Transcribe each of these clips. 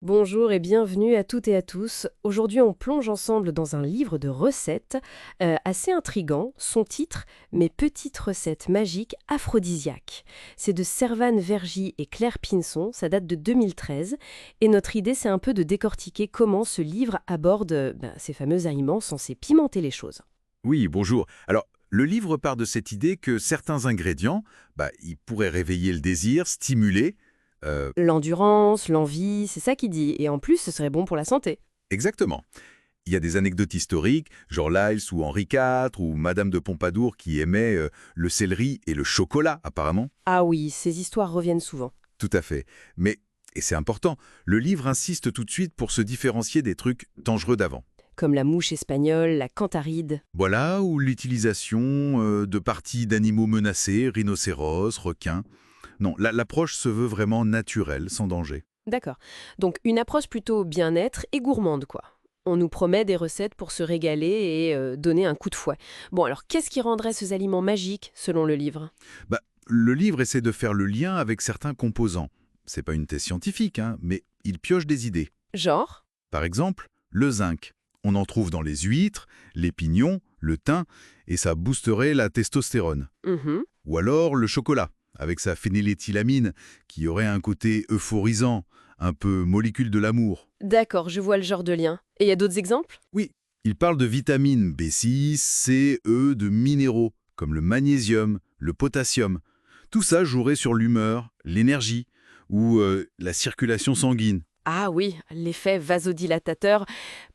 Bonjour et bienvenue à toutes et à tous. Aujourd'hui, on plonge ensemble dans un livre de recettes assez intrigant. Son titre, Mes petites recettes magiques aphrodisiaques. C'est de Servane Vergy et Claire Pinson, ça date de 2013. Et notre idée, c'est un peu de décortiquer comment ce livre aborde ces fameux aliments censés pimenter les choses. Oui, bonjour. Alors, le livre part de cette idée que certains ingrédients, ils pourraient réveiller le désir, stimuler. euh, L'endurance, l'envie, c'est ça qu'il dit. Et en plus, ce serait bon pour la santé. exactement. Il y a des anecdotes historiques, genre Lyles ou Henri IV ou Madame de Pompadour qui aimait le céleri et le chocolat, apparemment. Ah oui, ces histoires reviennent souvent. Tout à fait. Mais, et c'est important, le livre insiste tout de suite pour se différencier des trucs dangereux d'avant. Comme la mouche espagnole, la cantaride. Voilà, ou l'utilisation de parties d'animaux menacés, rhinocéros, requins. Non, l'approche se veut vraiment naturelle, sans danger. D'accord. Donc une approche plutôt bien-être et gourmande, quoi. On nous promet des recettes pour se régaler et donner un coup de fouet. Bon, alors qu'est-ce qui rendrait ces aliments magiques, selon le livre? Le livre essaie de faire le lien avec certains composants. C'est pas une thèse scientifique, hein, mais il pioche des idées. Genre? Par exemple, le zinc. On en trouve dans les huîtres, les pignons, le thym, et ça boosterait la testostérone. Mhm. Ou alors le chocolat, avec sa phényléthylamine, qui aurait un côté euphorisant, un peu molécule de l'amour. D'accord, je vois le genre de lien. Et il y a d'autres exemples? Oui, il parle de vitamines B6, C, E, de minéraux, comme le magnésium, le potassium. Tout ça jouerait sur l'humeur, l'énergie ou la circulation sanguine. Ah oui, l'effet vasodilatateur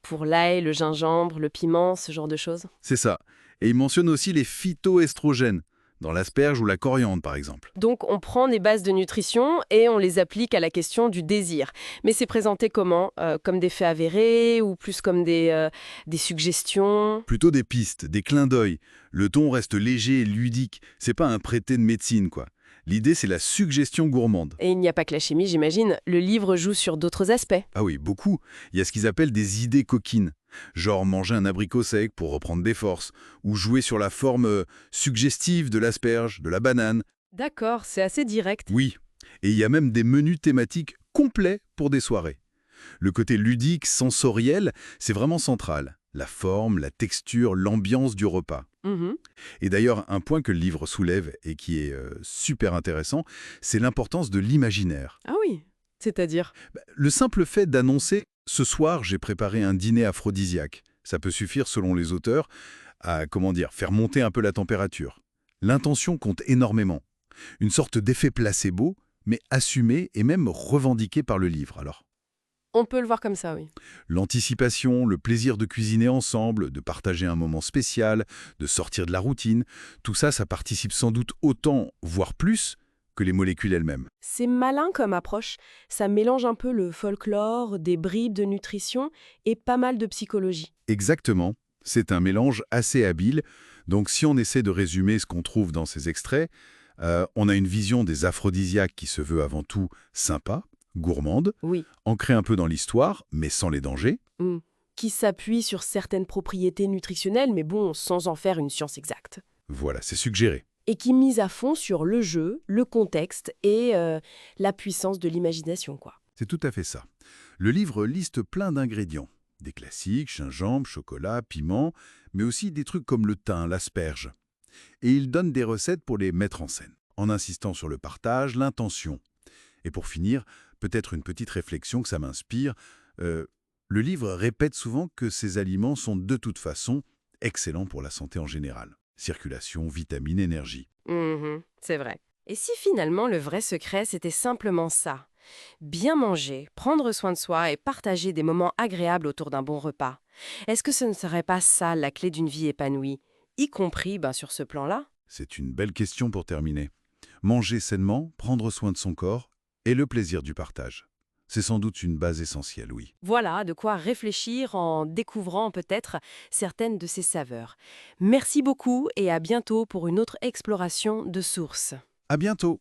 pour l'ail, le gingembre, le piment, ce genre de choses. C'est ça. Et il mentionne aussi les phytoestrogènes, dans l'asperge ou la coriandre par exemple. Donc on prend des bases de nutrition et on les applique à la question du désir. Mais c'est présenté comment? Comme des faits avérés ou plus comme des suggestions? Plutôt des pistes, des clins d'œil. Le ton reste léger et ludique. C'est pas un prêté de médecine, quoi. L'idée, c'est la suggestion gourmande. Et il n'y a pas que la chimie, j'imagine. Le livre joue sur d'autres aspects. Ah oui, beaucoup. Il y a ce qu'ils appellent des idées coquines. Genre manger un abricot sec pour reprendre des forces, ou jouer sur la forme suggestive de l'asperge, de la banane. D'accord, c'est assez direct. Oui. Et il y a même des menus thématiques complets pour des soirées. Le côté ludique, sensoriel, c'est vraiment central. La forme, la texture, l'ambiance du repas. Mhm. Et d'ailleurs, un point que le livre soulève et qui est super intéressant, c'est l'importance de l'imaginaire. Ah oui, c'est-à-dire? Le simple fait d'annoncer «Ce soir, j'ai préparé un dîner aphrodisiaque», ça peut suffire, selon les auteurs, à, faire monter un peu la température. L'intention compte énormément. Une sorte d'effet placebo, mais assumé et même revendiqué par le livre, alors. On peut le voir comme ça, oui. L'anticipation, le plaisir de cuisiner ensemble, de partager un moment spécial, de sortir de la routine, tout ça, ça participe sans doute autant, voire plus, que les molécules elles-mêmes. C'est malin comme approche. Ça mélange un peu le folklore, des bribes de nutrition et pas mal de psychologie. Exactement, c'est un mélange assez habile. Donc si on essaie de résumer ce qu'on trouve dans ces extraits, on a une vision des aphrodisiaques qui se veut avant tout sympa, gourmande, Oui. ancrée un peu dans l'histoire, mais sans les dangers. Mm. Qui s'appuie sur certaines propriétés nutritionnelles, mais bon, sans en faire une science exacte. Voilà, c'est suggéré. Et qui mise à fond sur le jeu, le contexte et la puissance de l'imagination, quoi. C'est tout à fait ça. Le livre liste plein d'ingrédients. Des classiques, gingembre, chocolat, piment, mais aussi des trucs comme le thym, l'asperge. Et il donne des recettes pour les mettre en scène, en insistant sur le partage, l'intention. Et pour finir, peut-être une petite réflexion que ça m'inspire. euh, le livre répète souvent que ces aliments sont de toute façon excellents pour la santé en général. Circulation, vitamines, énergie. Mhm, c'est vrai. Et si finalement le vrai secret, c'était simplement ça? Bien manger, prendre soin de soi et partager des moments agréables autour d'un bon repas. Est-ce que ce ne serait pas ça la clé d'une vie épanouie, y compris sur ce plan-là? C'est une belle question pour terminer. Manger sainement, prendre soin de son corps et le plaisir du partage. C'est sans doute une base essentielle, oui. Voilà de quoi réfléchir en découvrant peut-être certaines de ces saveurs. Merci beaucoup et à bientôt pour une autre exploration de sources. À bientôt!